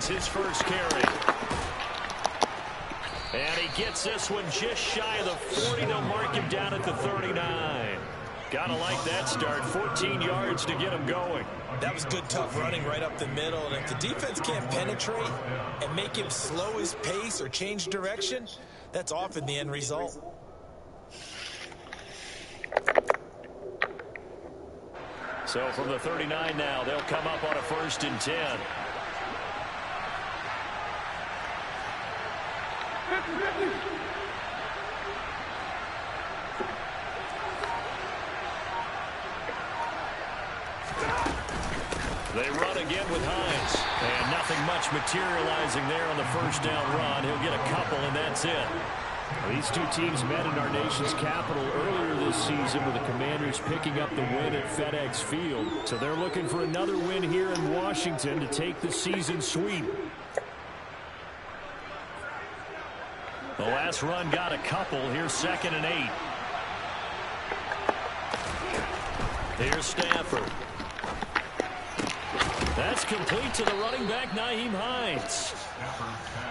His first carry. And he gets this one just shy of the 40. They'll mark him down at the 39. Gotta like that start. 14 yards to get him going. That was good, tough running right up the middle. And if the defense can't penetrate and make him slow his pace or change direction, that's often the end result. So from the 39 now, they'll come up on a 1st and 10. They run again with Hines. And nothing much materializing there on the 1st down run. He'll get a couple, and that's it. These two teams met in our nation's capital earlier this season with the Commanders picking up the win at FedEx Field. So they're looking for another win here in Washington to take the season sweep. The last run got a couple. Here's 2nd and 8. Here's Stafford. That's complete to the running back, Nyheim Hines.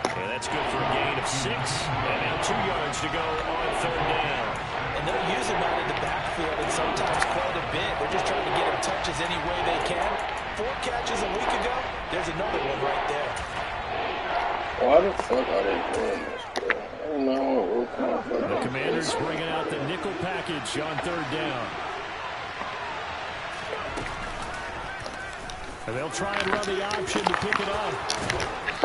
And that's good for a gain of 6. And now 2 yards to go on 3rd down. And they'll use him out in the backfield and sometimes quite a bit. They're just trying to get him touches any way they can. 4 catches a week ago. There's another one right there. Why the fuck are they doing this, bro? I don't know. The Commanders bringing out the nickel package on 3rd down. And they'll try and run the option to pick it up.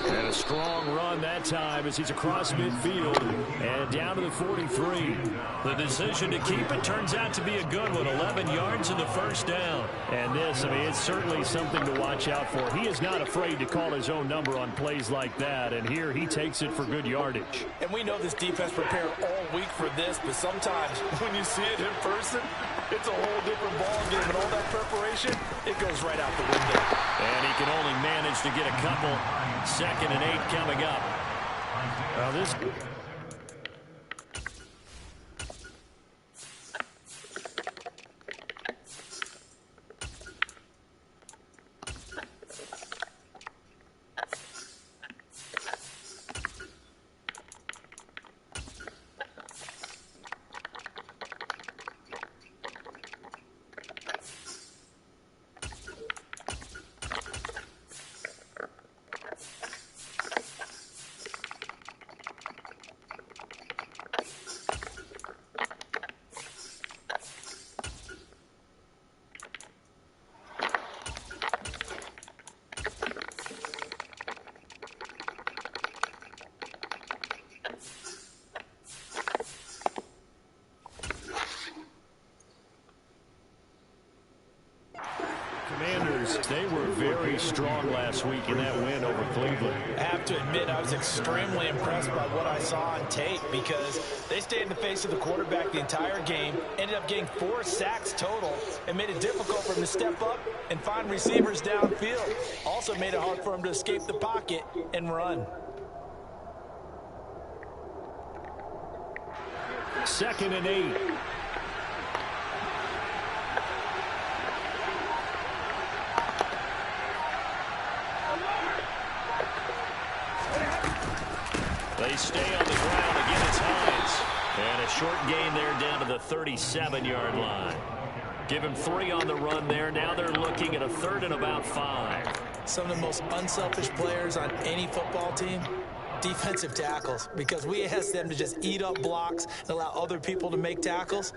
And a strong run that time as he's across midfield and down to the 43. The decision to keep it turns out to be a good one. 11 yards in the 1st down. And this, I mean, it's certainly something to watch out for. He is not afraid to call his own number on plays like that. And here he takes it for good yardage. And we know this defense prepared all week for this, but sometimes when you see it in person, it's a whole different ball game. And all that preparation, it goes right out the window. And he can only manage to get a couple. 2nd and 8 coming up. Well, this... They were very strong last week in that win over Cleveland. I have to admit, I was extremely impressed by what I saw on tape because they stayed in the face of the quarterback the entire game, ended up getting 4 sacks total, and made it difficult for him to step up and find receivers downfield. Also made it hard for him to escape the pocket and run. 2nd and 8. They stay on the ground. Again, it's Hines. And a short gain there down to the 37-yard line. Give him 3 on the run there. Now they're looking at a 3rd and about 5. Some of the most unselfish players on any football team, defensive tackles, because we ask them to just eat up blocks and allow other people to make tackles.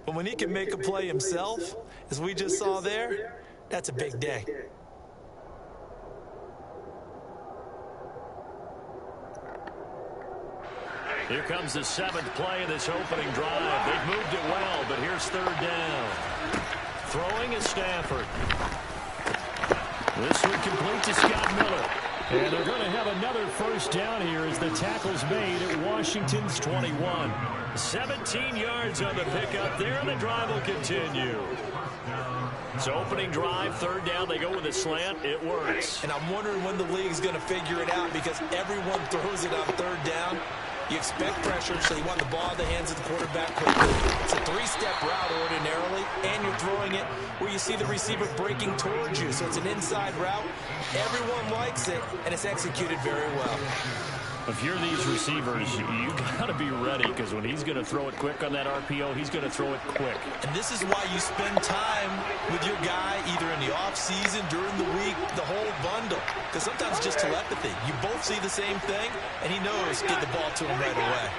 But when he can make a play himself, as we just saw there, that's a big day. Here comes the 7th play of this opening drive. They've moved it well, but here's 3rd down. Throwing is Stafford. This one complete to Scott Miller. And they're going to have another 1st down here as the tackle's made at Washington's 21. 17 yards on the pickup there, and the drive will continue. So opening drive, 3rd down, they go with a slant. It works. And I'm wondering when the league's going to figure it out because everyone throws it on 3rd down. You expect pressure, so you want the ball in the hands of the quarterback quickly. It's a three-step route ordinarily, and you're throwing it where you see the receiver breaking towards you. So it's an inside route. Everyone likes it, and it's executed very well. If you're these receivers, you got to be ready, because when he's going to throw it quick on that RPO, he's going to throw it quick. And this is why you spend time with your guy either in the offseason, during the week, the whole bundle. Because sometimes it's just telepathy. You both see the same thing, and he knows get the ball to him right away.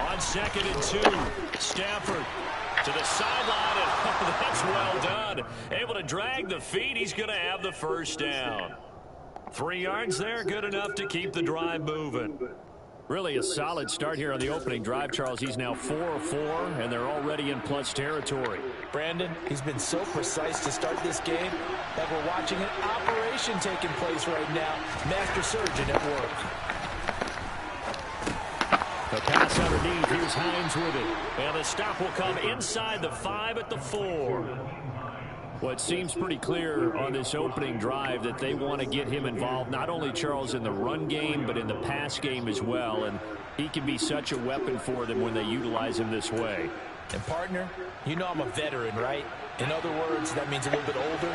On 2nd and 2, Stafford to the sideline, and that's well done. Able to drag the feet. He's going to have the first down. 3 yards there, good enough to keep the drive moving. Really a solid start here on the opening drive, Charles. He's now 4 of 4, and they're already in plus territory. Brandon, he's been so precise to start this game that we're watching an operation taking place right now. Master surgeon at work. The pass underneath. Here's Hines with it. And the stop will come inside the 5 at the 4. Well, it seems pretty clear on this opening drive that they want to get him involved, not only, Charles, in the run game, but in the pass game as well. And he can be such a weapon for them when they utilize him this way. And, partner, you know I'm a veteran, right? In other words, that means a little bit older.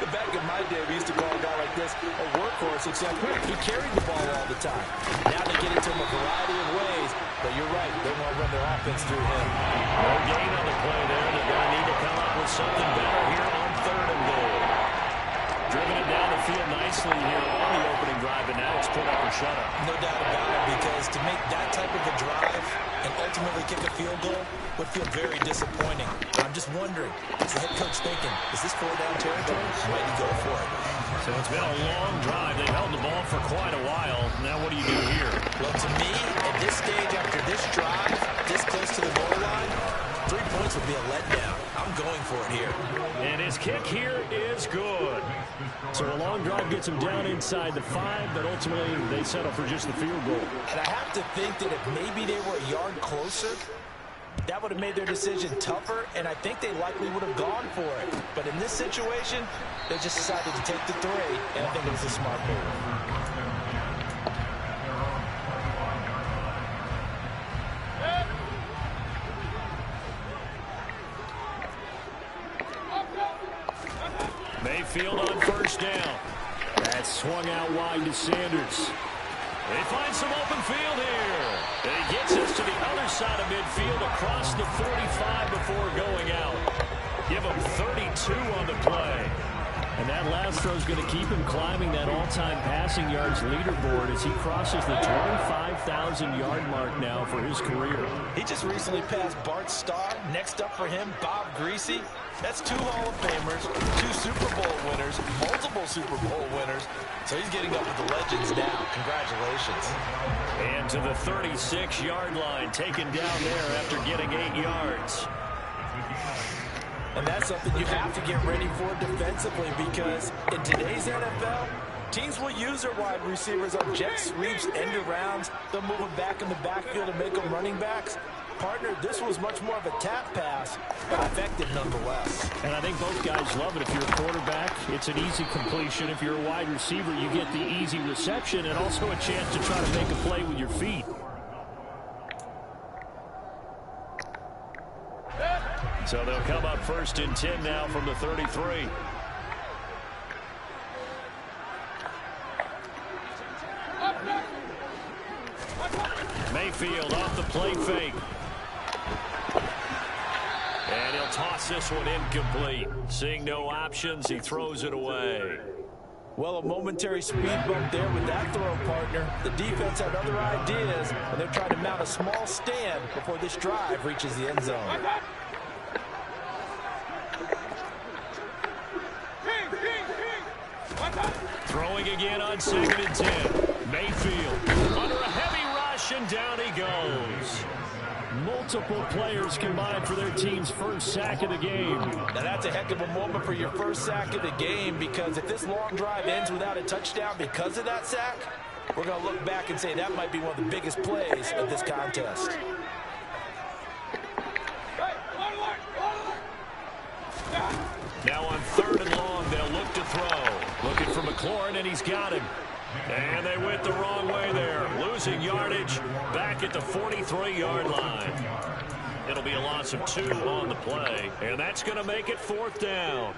Back in my day, we used to call a guy like this a workhorse, except he carried the ball all the time. Now they get it to him a variety of ways, but you're right, they want to run their offense through him. No gain on the play there. They're going to need to come up with something better here on 3rd and goal. Driven it down the field nicely here on the opening drive, and now it's put up or shut up. No doubt about it, because to make that type of a drive and ultimately kick a field goal would feel very disappointing. I'm just wondering, is the head coach thinking, is this 4-down territory? Might he go for it? So it's been a long drive. They've held the ball for quite a while. Now what do you do here? Well, to me, at this stage, after this drive, this close to the goal line, 3 points would be a letdown. I'm going for it here. And his kick here is good. So a long drive gets him down inside the 5, but ultimately they settle for just the field goal. And I have to think that if maybe they were a yard closer, that would have made their decision tougher, and I think they likely would have gone for it. But in this situation, they just decided to take the 3, and I think it was a smart move. Mayfield on 1st down. That's swung out wide to Sanders. They find some open field here. And he gets us to the other side of midfield across the 45 before going out. Give him 32 on the play. And that last throw is going to keep him climbing that all-time passing yards leaderboard as he crosses the 25,000-yard mark now for his career. He just recently passed Bart Starr. Next up for him, Bob Greasy. That's 2 Hall of Famers, 2 Super Bowl winners, multiple Super Bowl winners. So he's getting up with the legends now. Congratulations. And to the 36-yard line, taken down there after getting 8 yards. And that's something you have to get ready for defensively, because in today's NFL, teams will use their wide receivers on jet sweeps, end arounds. They'll move them back in the backfield to make them running backs. Partner, this was much more of a tap pass, but effective nonetheless. And I think both guys love it. If you're a quarterback, it's an easy completion. If you're a wide receiver, you get the easy reception and also a chance to try to make a play with your feet. So they'll come up 1st and 10 now from the 33. Mayfield off the play fake. And he'll toss this one incomplete. Seeing no options, he throws it away. Well, a momentary speed bump there with that throw, partner. The defense had other ideas, and they're trying to mount a small stand before this drive reaches the end zone. Throwing again on 2nd and 10. Mayfield under a heavy rush, and down he goes. Multiple players combined for their team's first sack of the game. Now that's a heck of a moment for your first sack of the game, because if this long drive ends without a touchdown because of that sack, we're going to look back and say that might be one of the biggest plays of this contest. Now on 3rd and long, they'll look to throw. Looking for McLaurin, and he's got him. And they went the wrong way there. Losing yardage back at the 43-yard line. It'll be a loss of 2 on the play. And that's going to make it 4th down.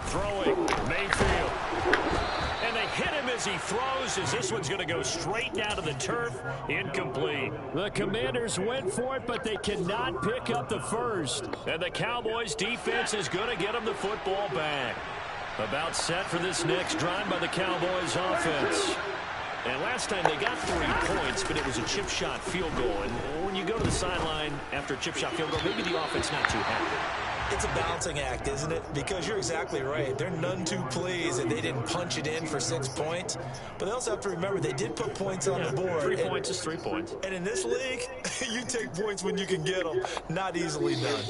Throwing, Mayfield. And they hit him as he throws, as this one's going to go straight down to the turf. Incomplete. The Commanders went for it, but they cannot pick up the first. And the Cowboys defense is going to get them the football back. About set for this next drive by the Cowboys offense. And last time they got 3 points, but it was a chip shot field goal. And when you go to the sideline after a chip shot field goal, maybe the offense not too happy. It's a balancing act, isn't it? Because you're exactly right. They're none too pleased and they didn't punch it in for 6 points. But they also have to remember they did put points on the board. 3 points is 3 points. And in this league, you take points when you can get them. Not easily done.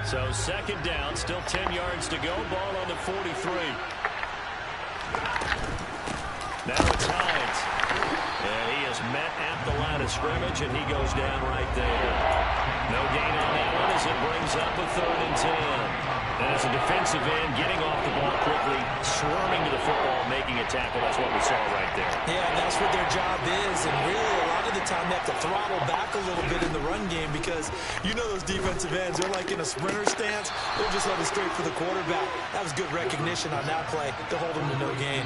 So 2nd down, still 10 yards to go. Ball on the 43. Now it's Hines. And he is met at the line of scrimmage, and he goes down right there. No gain on that one as it brings up a 3rd and 10. And as a defensive end, getting off the ball quickly, swarming to the football, making a tackle. That's what we saw right there. Yeah, and that's what their job is. And really, a lot of the time, they have to throttle back a little bit in the run game because you know those defensive ends, they're like in a sprinter stance. They'll just let it straight for the quarterback. That was good recognition on that play to hold them to no gain.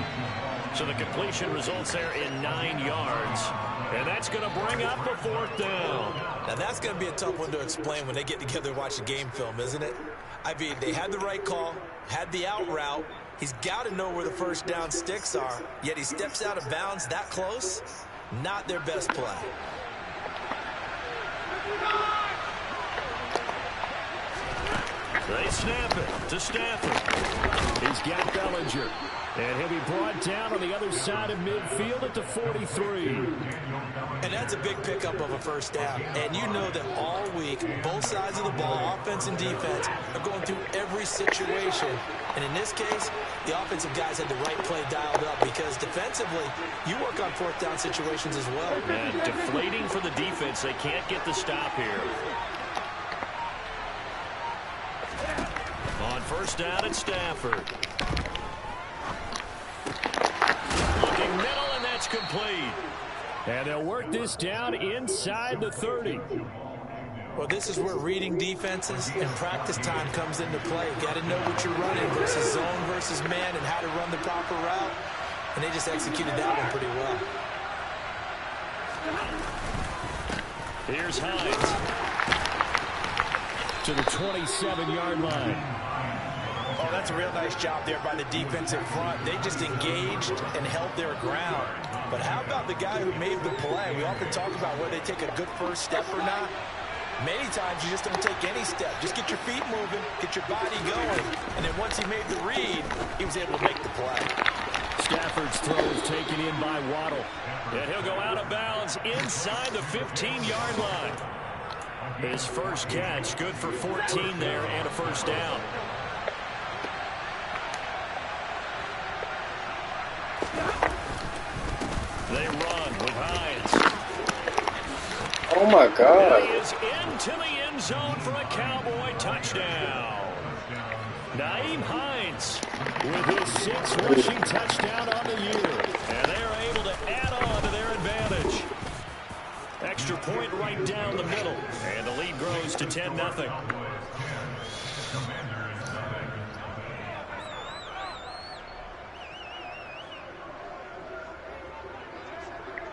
So the completion results there in 9 yards. And that's going to bring up a 4th down. Now, that's going to be a tough one to explain when they get together and watch the game film, isn't it? I mean, they had the right call, had the out route. He's got to know where the first down sticks are, yet he steps out of bounds that close. Not their best play. They snap it to Stafford. He's got Bellinger. And he'll be brought down on the other side of midfield at the 43. And that's a big pickup of a first down. And you know that all week, both sides of the ball, offense and defense, are going through every situation. And in this case, the offensive guys had the right play dialed up because defensively, you work on 4th down situations as well. And deflating for the defense. They can't get the stop here. On 1st down, it's Stafford. Looking middle, and that's complete. And they'll work this down inside the 30. Well, this is where reading defenses and practice time comes into play. You got to know what you're running versus zone versus man and how to run the proper route. And they just executed that one pretty well. Here's Hines. To the 27-yard line. Oh, that's a real nice job there by the defensive front. They just engaged and held their ground. But how about the guy who made the play? We often talk about whether they take a good first step or not. Many times you just don't take any step. Just get your feet moving, get your body going. And then once he made the read, he was able to make the play. Stafford's throw is taken in by Waddle. And he'll go out of bounds inside the 15-yard line. His first catch, good for 14 there and a first down. They run with Hines. Oh my God. He is into the end zone for a Cowboy touchdown. Nyheim Hines with his 6th rushing touchdown on the year. And they're able to add on to their advantage. Extra point right down the middle. And the lead grows to 10-0.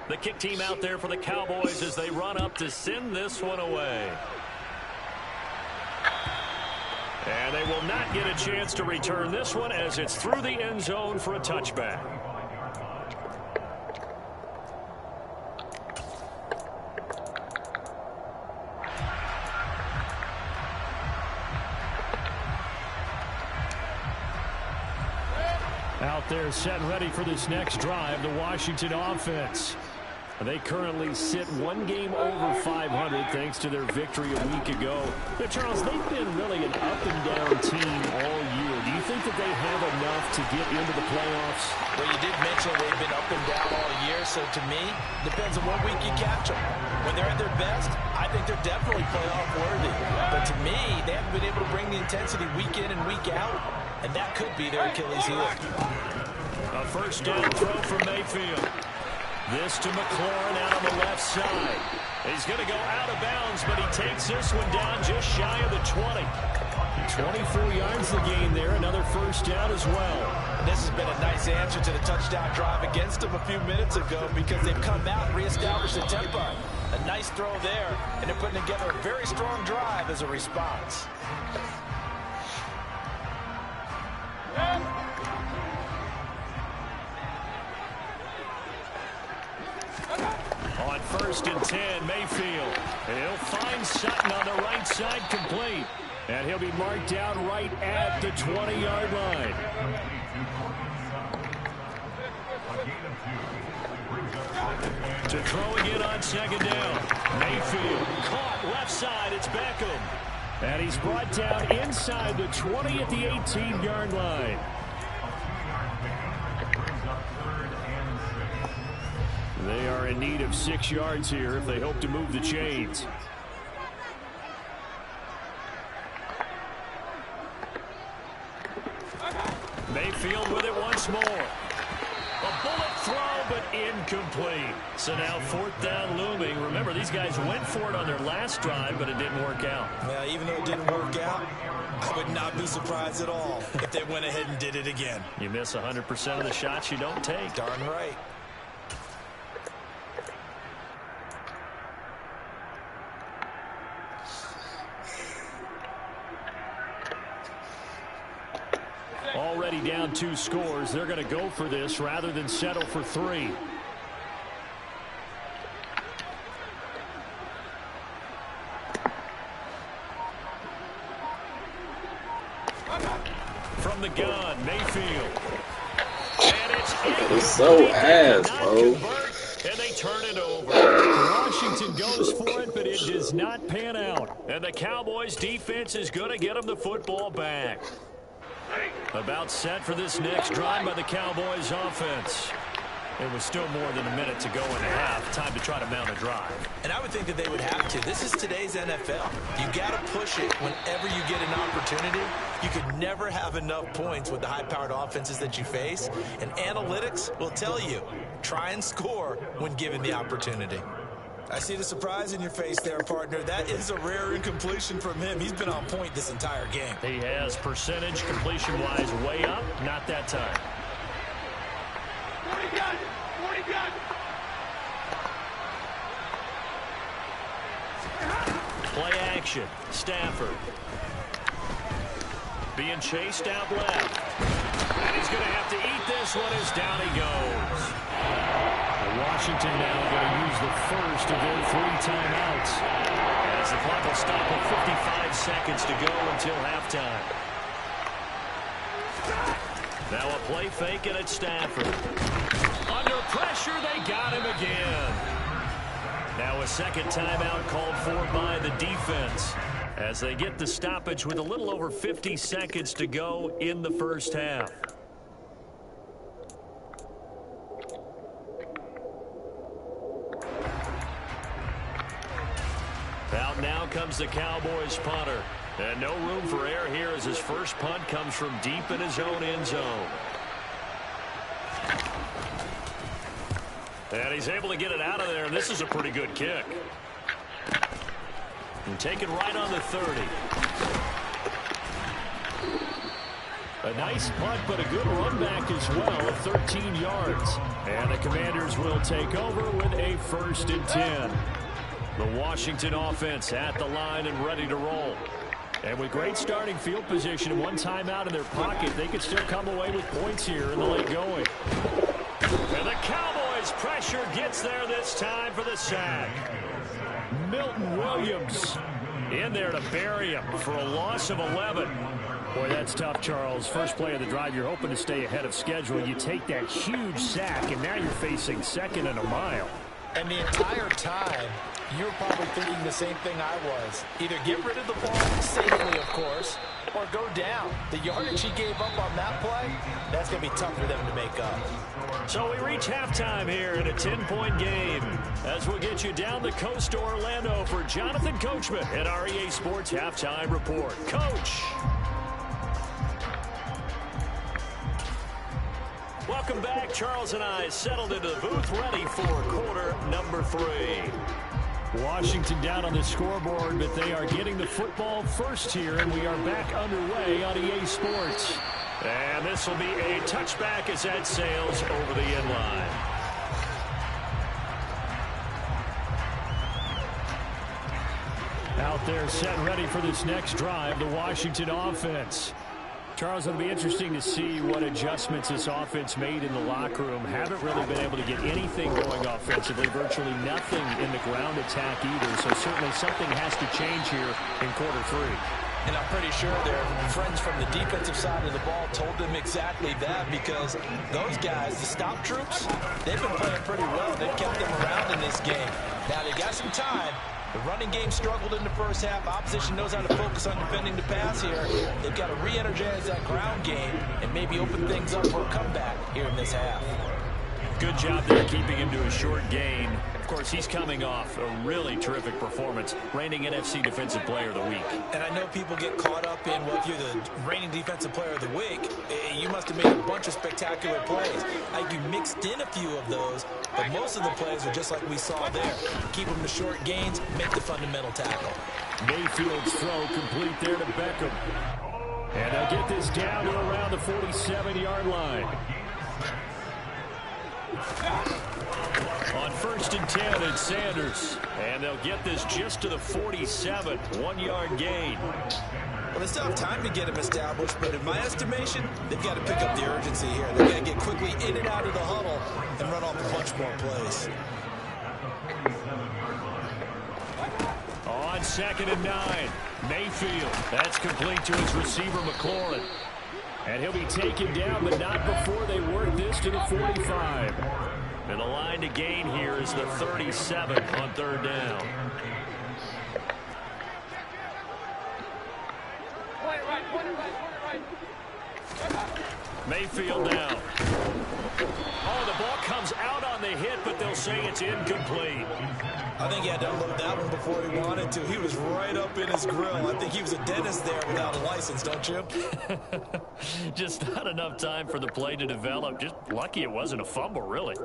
The kick team out there for the Cowboys as they run up to send this one away. And they will not get a chance to return this one as it's through the end zone for a touchback. Out they're set and ready for this next drive, the Washington offense. They currently sit one game over 500 thanks to their victory a week ago. But Charles, they've been really an up-and-down team all year. Do you think that they have enough to get into the playoffs? Well, you did mention they've been up and down all year, so to me, depends on what week you catch them. When they're at their best, I think they're definitely playoff worthy. But to me, they haven't been able to bring the intensity week in and week out, and that could be their Achilles heel. A first down throw from Mayfield. This to McLaurin out on the left side. He's going to go out of bounds, but he takes this one down just shy of the 20. 24 yards the gain there. Another first down as well. And this has been a nice answer to the touchdown drive against them a few minutes ago because they've come out and reestablished the tempo. A nice throw there, and they're putting together a very strong drive as a response. On first and 10, Mayfield. And he'll find Sutton on the right side, complete. And he'll be marked out right at the 20-yard line. To throw again on second down. Mayfield caught left side. It's Beckham. And he's brought down inside the 20 at the 18-yard line. They are in need of 6 yards here if they hope to move the chains. Mayfield with it once more. A bullet throw, but incomplete. So now fourth down looming. Remember, these guys went for it on their last drive, but it didn't work out. Yeah, even though it didn't work out, I would not be surprised at all if they went ahead and did it again. You miss 100% of the shots you don't take. Darn right. Already down 2 scores. They're going to go for this rather than settle for 3. From the gun, Mayfield. And it's so ass, bro. And they turn it over. Washington goes for it, but it does not pan out. And the Cowboys defense is going to get them the football back. About set for this next drive by the Cowboys offense. It was still more than a minute to go in the half. Time to try to mount a drive. And I would think that they would have to. This is today's NFL. You got to push it whenever you get an opportunity. You could never have enough points with the high-powered offenses that you face. And analytics will tell you, try and score when given the opportunity. I see the surprise in your face there, partner. That is a rare incompletion from him. He's been on point this entire game. He has percentage completion-wise way up. Not that time. 40 gun! 40 gun! Play action. Stafford. Being chased out left. And he's going to have to eat this one as down he goes. Washington now going to use the first of their 3 timeouts. As the clock will stop with 55 seconds to go until halftime. Now a play fake and it's Stafford. Under pressure, they got him again. Now a second timeout called for by the defense as they get the stoppage with a little over 50 seconds to go in the first half. Out now comes the Cowboys punter. And no room for error here as his first punt comes from deep in his own end zone. And he's able to get it out of there, and this is a pretty good kick. And taken right on the 30. A nice punt, but a good run back as well at 13 yards. And the Commanders will take over with a 1st and 10. The Washington offense at the line and ready to roll. And with great starting field position and one timeout in their pocket, they could still come away with points here in the late going. And the Cowboys pressure gets there this time for the sack. Milton Williams in there to bury him for a loss of 11. Boy, that's tough, Charles. First play of the drive, you're hoping to stay ahead of schedule. You take that huge sack, and now you're facing second and a mile. And the entire time, you're probably thinking the same thing I was. Either get rid of the ball, safely, of course, or go down. The yardage he gave up on that play, that's going to be tough for them to make up. So we reach halftime here in a 10-point game. As we'll get you down the coast to Orlando for Jonathan Coachman at our EA Sports Halftime Report. Coach. Welcome back. Charles and I settled into the booth ready for quarter number 3. Washington down on the scoreboard, but they are getting the football first here, and we are back underway on EA Sports. And this will be a touchback as that sails over the end line. Out there set ready for this next drive, the Washington offense. Charles, it'll be interesting to see what adjustments this offense made in the locker room. Haven't really been able to get anything going offensively, virtually nothing in the ground attack either. So certainly something has to change here in quarter 3. And I'm pretty sure their friends from the defensive side of the ball told them exactly that, because those guys, the stop troops, they've been playing pretty well. They've kept them around in this game. Now they got some time. The running game struggled in the first half. Opposition knows how to focus on defending the pass here. They've got to re-energize that ground game and maybe open things up for a comeback here in this half. Good job there keeping him to a short gain. Of course, he's coming off a really terrific performance, reigning NFC Defensive Player of the Week. And I know people get caught up in, well, if you're the reigning Defensive Player of the Week, you must have made a bunch of spectacular plays. You mixed in a few of those, but most of the plays are just like we saw there. Keep them to short gains, make the fundamental tackle. Mayfield's throw complete there to Beckham. And they'll get this down to around the 47-yard line. On 1st and 10, it's Sanders. And they'll get this just to the 47, 1-yard gain. Well, they still have time to get him established, but in my estimation, they've got to pick up the urgency here. They've got to get quickly in and out of the huddle and run off a bunch more plays. On 2nd and 9, Mayfield. That's complete to his receiver, McLaurin. And he'll be taken down, but not before they work this to the 45. And the line to gain here is the 37 on 3rd down. Mayfield down. Oh, the ball comes out on the hit, but they'll say it's incomplete. I think he had to unload that one before he wanted to. He was right up in his grill. I think he was a dentist there without a license, don't you? Just not enough time for the play to develop. Just lucky it wasn't a fumble, really.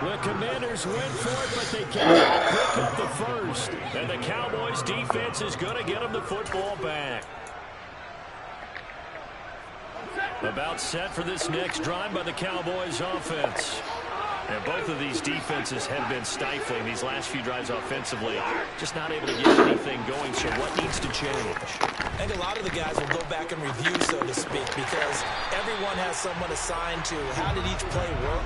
The Commanders went for it, but they can't pick up the first. And the Cowboys defense is going to get them the football back. About set for this next drive by the Cowboys offense. And both of these defenses have been stifling these last few drives offensively. Just not able to get anything going, so what needs to change? I think a lot of the guys will go back and review, so to speak, because everyone has someone assigned to how did each play work.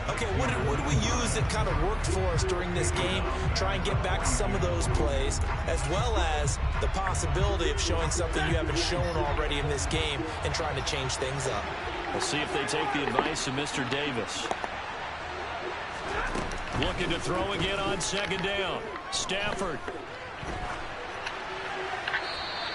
Okay, what did we use that kind of worked for us during this game? Try and get back to some of those plays, as well as the possibility of showing something you haven't shown already in this game and trying to change things up. We'll see if they take the advice of Mr. Davis. Looking to throw again on 2nd down. Stafford.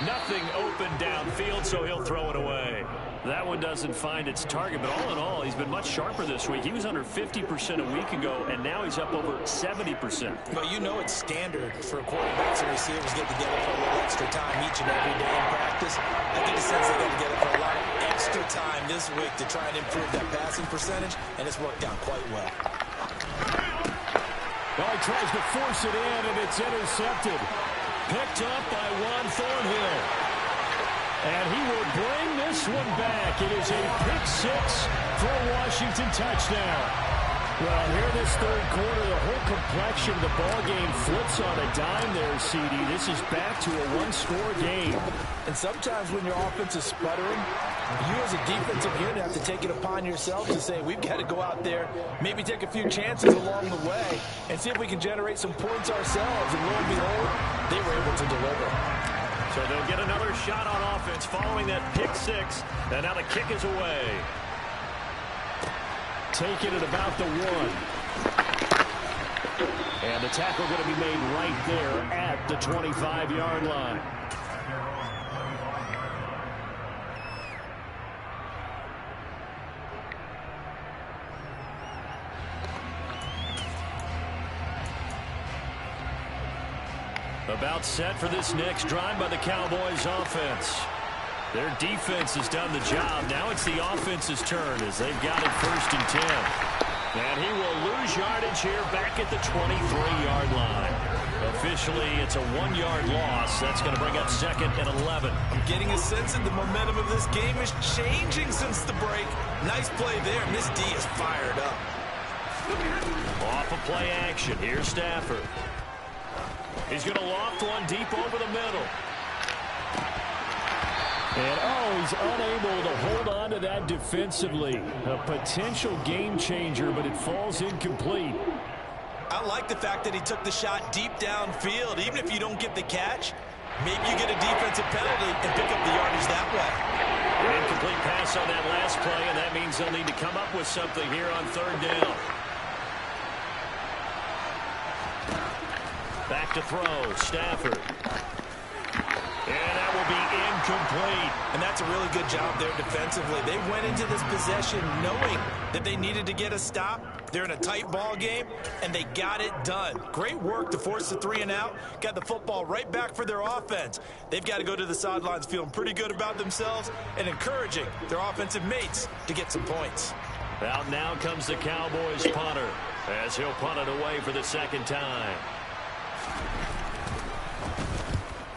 Nothing open downfield, so he'll throw it away. That one doesn't find its target, but all in all, he's been much sharper this week. He was under 50% a week ago, and now he's up over 70%. Well, you know it's standard for quarterbacks and receivers get together for a little extra time each and every day in practice. I get the sense they got together for a lot of extra time this week to try and improve that passing percentage, and it's worked out quite well. Well, he tries to force it in, and it's intercepted. picked up by Juan Thornhill. And he will bring this one back. It is a pick six for a Washington touchdown. Well, here this third quarter, the whole complexion of the ball game flips on a dime there, CD. This is back to a one-score game. And sometimes when your offense is sputtering, you as a defensive unit have to take it upon yourself to say, we've got to go out there, maybe take a few chances along the way, and see if we can generate some points ourselves. And lo and behold, they were able to deliver. So they'll get another shot on offense following that pick six. And now the kick is away. Taking it about the one. And the tackle going to be made right there at the 25-yard line. About set for this next drive by the Cowboys offense. Their defense has done the job. Now it's the offense's turn as they've got it 1st and 10. And he will lose yardage here back at the 23-yard line. Officially, it's a 1-yard loss. That's going to bring up 2nd and 11. I'm getting a sense that the momentum of this game is changing since the break. Nice play there, and this D is fired up. Off of play action. Here's Stafford. He's going to loft one deep over the middle. And, he's unable to hold on to that defensively. A potential game changer, but it falls incomplete. I like the fact that he took the shot deep downfield. Even if you don't get the catch, maybe you get a defensive penalty and pick up the yardage that way. An incomplete pass on that last play, and that means they'll need to come up with something here on 3rd down. Back to throw, Stafford. And that will be incomplete. And that's a really good job there defensively. They went into this possession knowing that they needed to get a stop. They're in a tight ball game, and they got it done. Great work to force the 3 and out. Got the football right back for their offense. They've got to go to the sidelines feeling pretty good about themselves and encouraging their offensive mates to get some points. Out now comes the Cowboys punter as he'll punt it away for the 2nd time.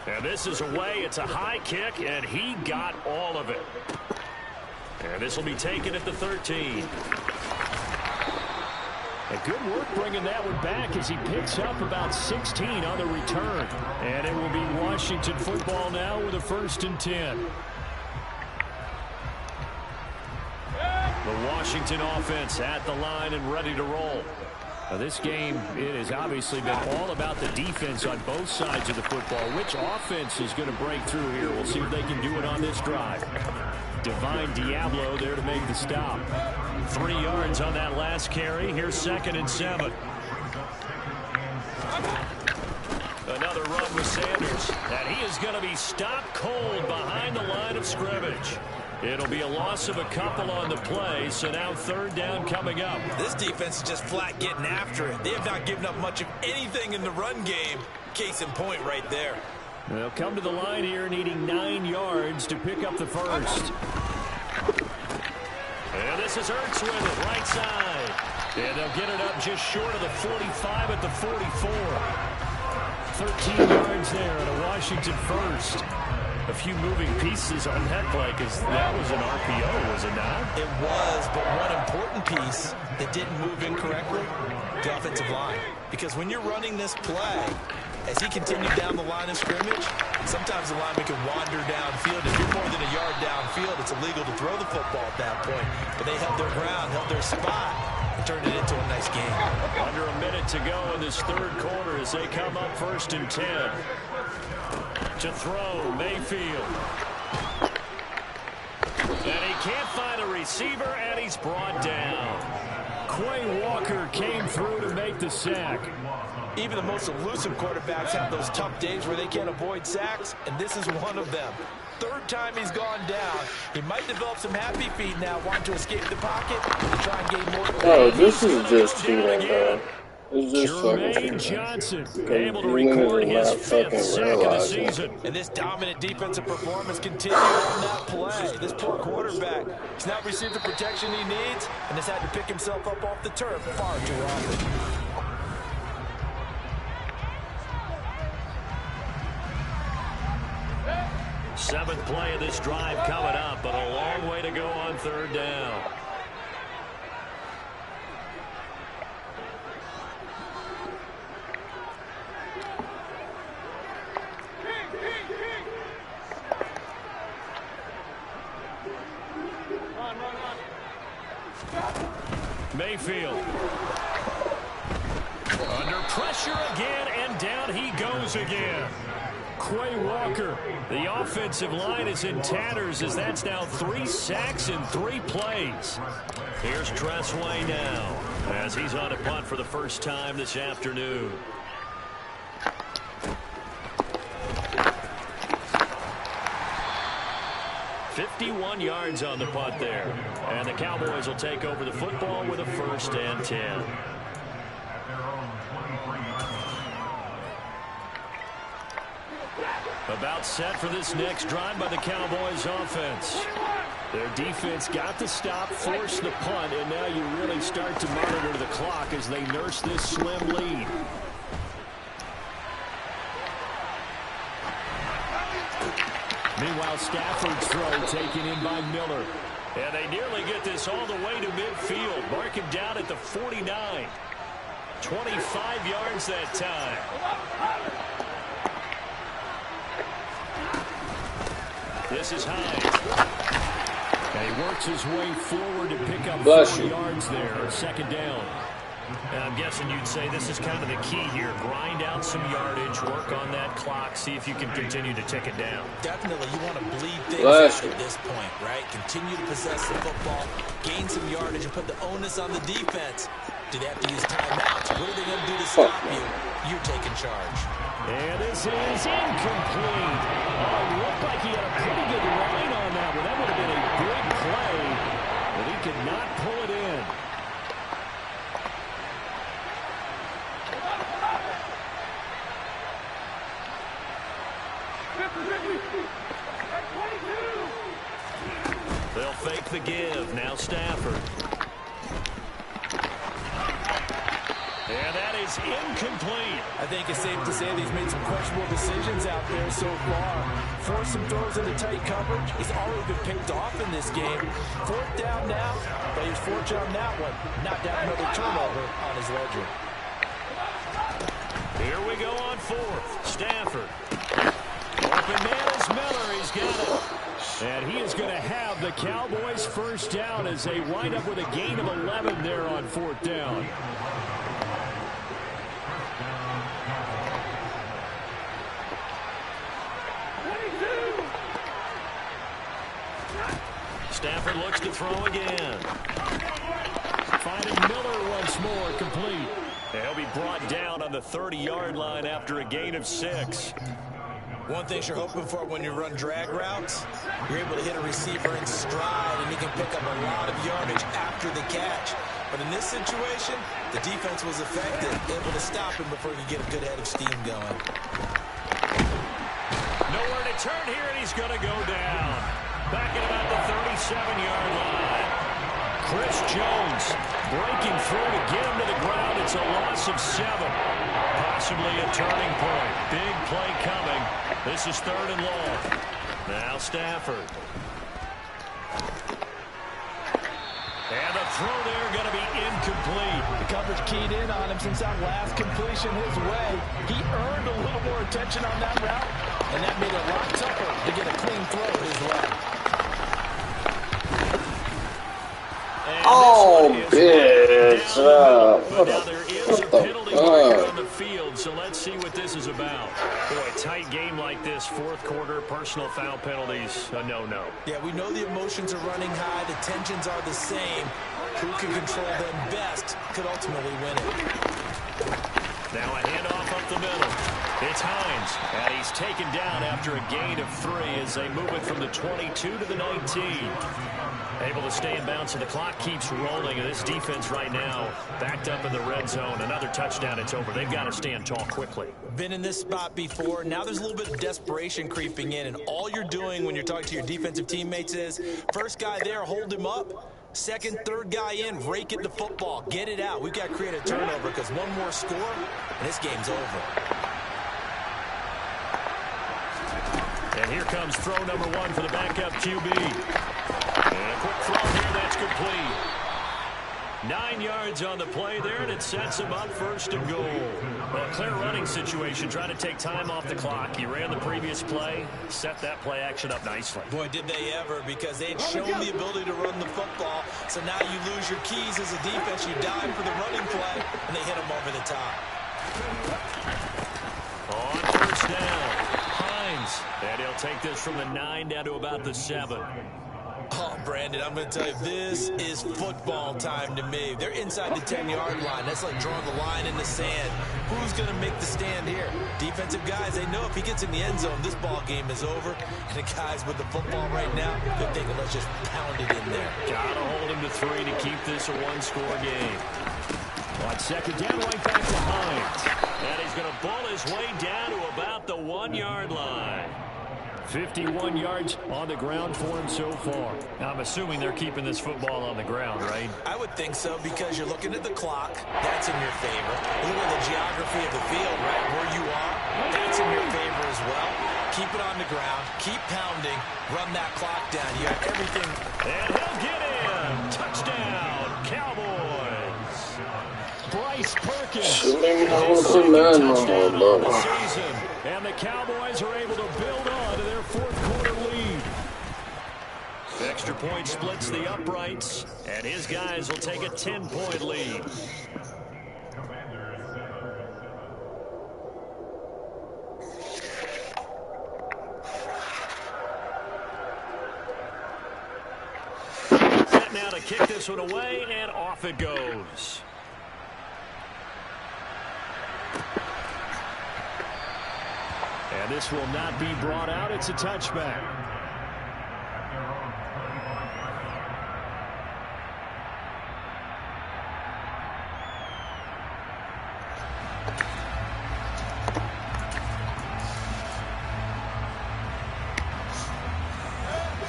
And this is away. It's a high kick, and he got all of it. And this will be taken at the 13. A good work bringing that one back as he picks up about 16 on the return. And it will be Washington football now with a 1st and 10. The Washington offense at the line and ready to roll. Now this game, it has obviously been all about the defense on both sides of the football. Which offense is going to break through here? We'll see if they can do it on this drive. Divine Diablo there to make the stop. 3 yards on that last carry. Here's 2nd and 7. Another run with Sanders. And he is going to be stopped cold behind the line of scrimmage. It'll be a loss of a couple on the play, so now 3rd down coming up. This defense is just flat getting after it. They have not given up much of anything in the run game. Case in point right there. They'll come to the line here needing 9 yards to pick up the 1st. And this is Ertz with it, right side. And they'll get it up just short of the 45 at the 44. 13 yards there at a Washington 1st. A few moving pieces on that play because that was an RPO, was it not? It was, but one important piece that didn't move incorrectly, the offensive line. Because when you're running this play, as he continued down the line of scrimmage, sometimes the lineman can wander downfield. If you're more than a yard downfield, it's illegal to throw the football at that point. But they held their ground, held their spot, and turned it into a nice game. Under a minute to go in this 3rd quarter as they come up 1st and 10. To throw, Mayfield. And he can't find a receiver, and he's brought down. Quay Walker came through to make the sack. Even the most elusive quarterbacks have those tough days where they can't avoid sacks, and this is one of them. 3rd time he's gone down. He might develop some happy feet now, wanting to escape the pocket and try and gain more. Oh, this is just cheating, bro. It's just Jermaine fucking Johnson able to record his 5th sack of the season. season. And this dominant defensive performance continued on that play. This poor quarterback has not received the protection he needs and has had to pick himself up off the turf far too often. Seventh play of this drive coming up, but a long way to go on third down. Mayfield. Under pressure again, and down he goes again. Quay Walker. The offensive line is in tatters as that's now 3 sacks in 3 plays. Here's Tressway now as he's on a punt for the first time this afternoon. "51 yards on the punt there. And the Cowboys will take over the football with a 1st and 10. About set for this next drive by the Cowboys offense. Their defense got the stop, forced the punt, and now you really start to monitor the clock as they nurse this slim lead. Meanwhile, Stafford's throw taken in by Miller. And they nearly get this all the way to midfield. Mark him down at the 49. 25 yards that time. This is Hines. And he works his way forward to pick up 4 yards there. 2nd down. And I'm guessing you'd say this is kind of the key here. Grind out some yardage, work on that clock, see if you can continue to tick it down. Definitely, you want to bleed things out at this point, right? Continue to possess the football, gain some yardage, and put the onus on the defense. Do they have to use timeouts? What are they going to do to stop you? You're taking charge. And this is incomplete. Oh, it looked like he had a pretty good line on that one. That would have been a big play, but he could not pull it in. They'll fake the give. Now Stafford. And that is incomplete. I think it's safe to say that he's made some questionable decisions out there so far. Forced some throws into tight coverage. He's already been picked off in this game. 4th down now, but he was fortunate on that one. Not down another turnover on his ledger. Here we go on 4th. Stafford. Open man is Miller. He's got it. And he is going to have the Cowboys' 1st down as they wind up with a gain of 11 there on 4th down. Stafford looks to throw again. Finding Miller once more, complete. And he'll be brought down on the 30-yard line after a gain of 6. One thing you're hoping for when you run drag routes, you're able to hit a receiver in stride, and he can pick up a lot of yardage after the catch. But in this situation, the defense was effective, able to stop him before he could get a good head of steam going. Nowhere to turn here, and he's going to go down. Back at about the 37-yard line. Chris Jones breaking through to get him to the ground. It's a loss of 7. Possibly a turning point. Big play coming. This is 3rd and long. Now Stafford. And the throw there going to be incomplete. The coverage keyed in on him since that last completion his way. He earned a little more attention on that route, and that made it a lot tougher to get a clean throw his way. Oh, bitch. Now there is a penalty marker on the field, so let's see what this is about. Boy, tight game like this, 4th quarter, personal foul penalties, a no-no. Yeah, we know the emotions are running high, the tensions are the same. Who can control them best could ultimately win it. Now a handoff up the middle. It's Hines, and he's taken down after a gain of 3 as they move it from the 22 to the 19. Able to stay in bounds, so the clock keeps rolling, and this defense right now backed up in the red zone. Another touchdown, it's over. They've got to stand tall quickly. Been in this spot before. Now there's a little bit of desperation creeping in, and all you're doing when you're talking to your defensive teammates is, first guy there, hold him up. Second, third guy in, rake at the football. Get it out. We've got to create a turnover because one more score, and this game's over. And here comes throw number one for the backup QB. And a quick throw here, that's complete. 9 yards on the play there, and it sets him up first and goal. Well, a clear running situation, trying to take time off the clock. He ran the previous play, set that play action up nicely. Boy, did they ever, because they had shown the ability to run the football. So now you lose your keys as a defense. You dive for the running play, and they hit him over the top. On first down, Hines. And he'll take this from the 9 down to about the 7. Oh, Brandon, I'm going to tell you, this is football time to me. They're inside the 10-yard line. That's like drawing the line in the sand. Who's going to make the stand here? Defensive guys, they know if he gets in the end zone, this ball game is over. And the guys with the football right now, they're thinking, let's just pound it in there. Got to hold him to 3 to keep this a one-score game. On second down, right back to Hines. And he's going to bull his way down to about the 1-yard line. 51 yards on the ground for him so far. I'm assuming they're keeping this football on the ground, right? I would think so, because you're looking at the clock. That's in your favor. Look at the geography of the field, right? Where you are, that's in your favor as well. Keep it on the ground. Keep pounding. Run that clock down. You have everything. And he'll get in. Touchdown, Cowboys. Bryce Perkins. Shooting His over the second man, touchdown bro. of the season. And the Cowboys are able to build on to their fourth-quarter lead. Extra point splits the uprights, and his guys will take a 10-point lead. Set now to kick this one away, and off it goes. And this will not be brought out. It's a touchback.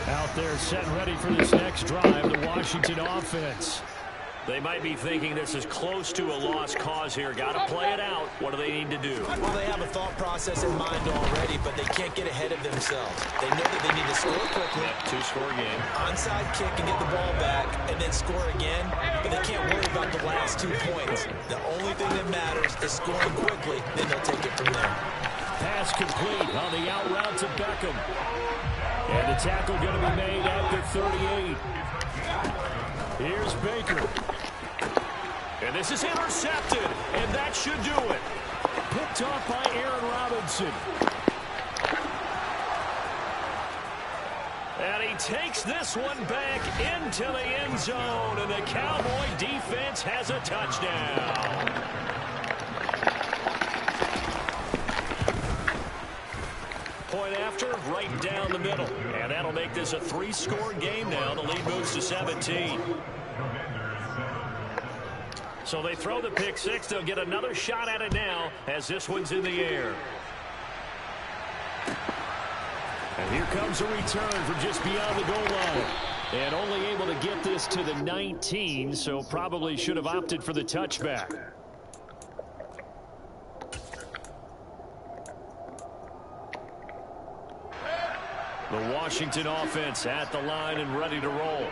Out there set and ready for this next drive, the Washington offense. They might be thinking this is close to a lost cause here. Got to play it out. What do they need to do? Well, they have a thought process in mind already, but they can't get ahead of themselves. They know that they need to score quickly. Yep, two-score game. Onside kick and get the ball back, and then score again. But they can't worry about the last 2 points. The only thing that matters is scoring quickly. Then they'll take it from there. Pass complete on the out route to Beckham. And the tackle going to be made at the 38. Here's Baker. And this is intercepted, and that should do it. Picked off by Aaron Robinson. And he takes this one back into the end zone, and the Cowboy defense has a touchdown. Point after, right down the middle. And that'll make this a 3-score game now. The lead moves to 17. So they throw the pick six. They'll get another shot at it now as this one's in the air. And here comes a return from just beyond the goal line. And only able to get this to the 19, so probably should have opted for the touchback. The Washington offense at the line and ready to roll.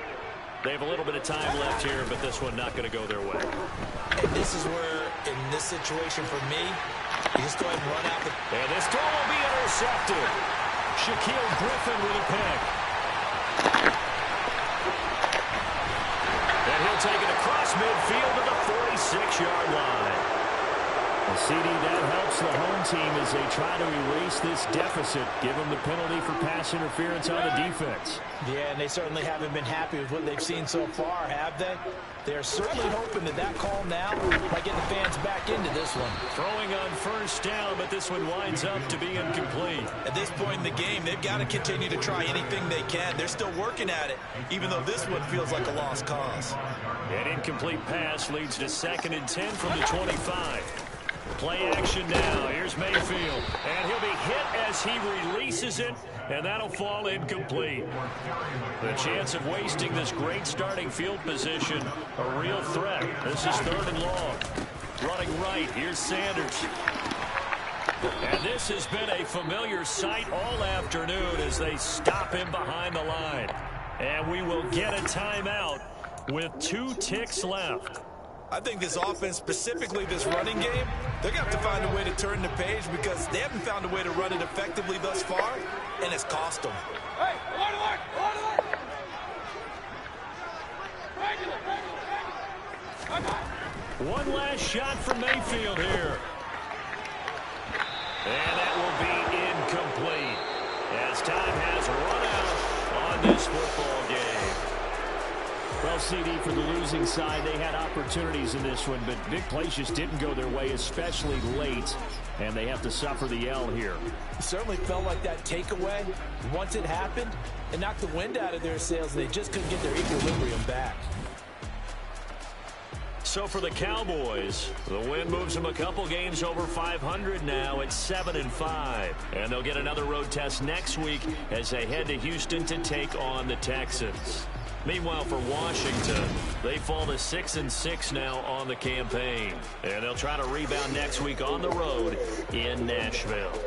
They have a little bit of time left here, but this one not going to go their way. And this is where, in this situation for me, you just go ahead and run out the... And this throw will be intercepted. Shaquille Griffin with a pick. And he'll take it across midfield to the 46-yard line. Well, CD, that helps the home team as they try to erase this deficit. Give them the penalty for pass interference on the defense. Yeah, and they certainly haven't been happy with what they've seen so far, have they? They're certainly hoping that that call now might get the fans back into this one. Throwing on first down, but this one winds up to be incomplete. At this point in the game, they've got to continue to try anything they can. They're still working at it, even though this one feels like a lost cause. An incomplete pass leads to 2nd and 10 from the 25. Play action now. Here's Mayfield. And he'll be hit as he releases it, and that'll fall incomplete. The chance of wasting this great starting field position, a real threat. This is 3rd and long. Running right. Here's Sanders. And this has been a familiar sight all afternoon as they stop him behind the line. And we will get a timeout with 2 ticks left. I think this offense, specifically this running game, they're going to have to find a way to turn the page because they haven't found a way to run it effectively thus far, and it's cost them. Hey, One last shot for Mayfield here. And that will be incomplete as time has run out on this football game. Well, CD, for the losing side, they had opportunities in this one, but big plays just didn't go their way, especially late, and they have to suffer the L here. It certainly felt like that takeaway, once it happened, it knocked the wind out of their sails, and they just couldn't get their equilibrium back. So for the Cowboys, the win moves them a couple games over 500 now at 7-5. And they'll get another road test next week as they head to Houston to take on the Texans. Meanwhile, for Washington, they fall to 6-6 now on the campaign. And they'll try to rebound next week on the road in Nashville.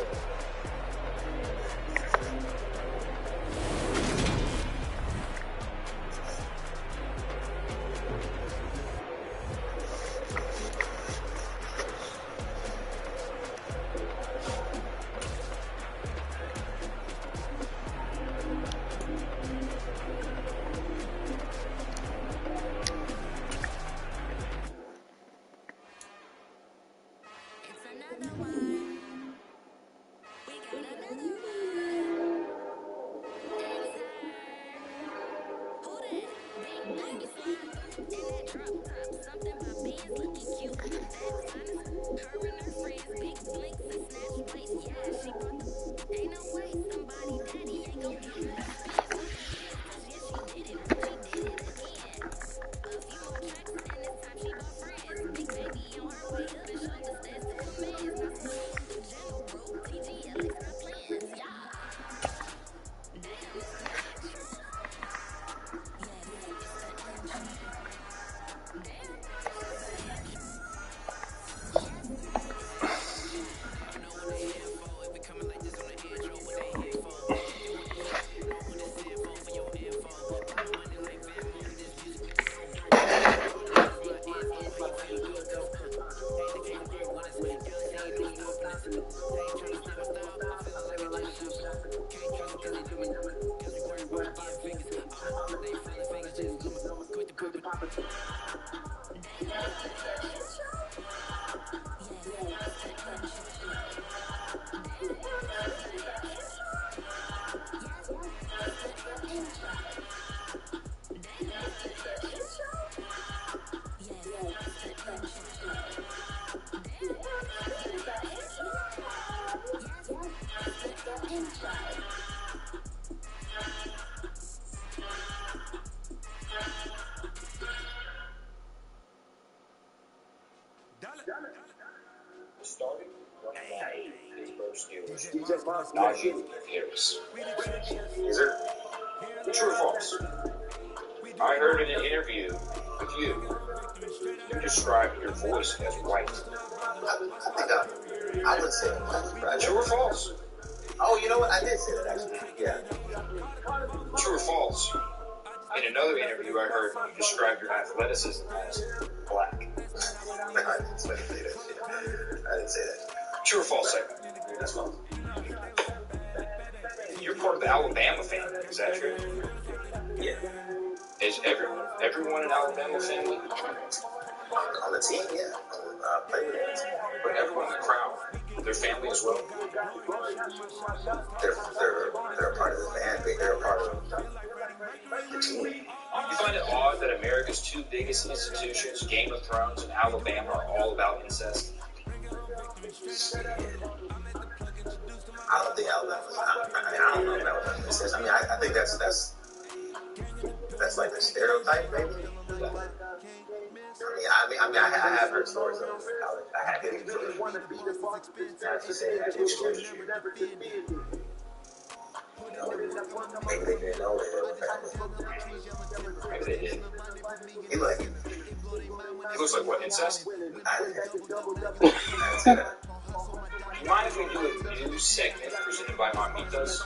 Starting running back, Pittsburgh Steelers. Najee Harris. Is it true or false? I heard in an interview with you, you described your voice as white. I would say that. True or false? Oh, you know what? I did say that actually. Yeah. True or false? In another interview, I heard you describe your athleticism as black. I didn't say that. I didn't say that. True or false, second? That's false. You're part of the Alabama family, is that true? Yeah. Is everyone an Alabama family? On the team, yeah. Play with it. But everyone in the crowd, their family as well? They're a part of the band. They're a part of the team. You find it odd that America's 2 biggest institutions, Game of Thrones and Alabama, are all about incest? I don't think Alabama's. I don't know if Alabama is. I mean, I think that's like a stereotype, maybe. I have heard stories of college. I have been to to say that exposure. Maybe they didn't know that. Maybe they did. He like It looks like what, incest? I didn't say that. you mind if we do a new segment presented by Mamitas?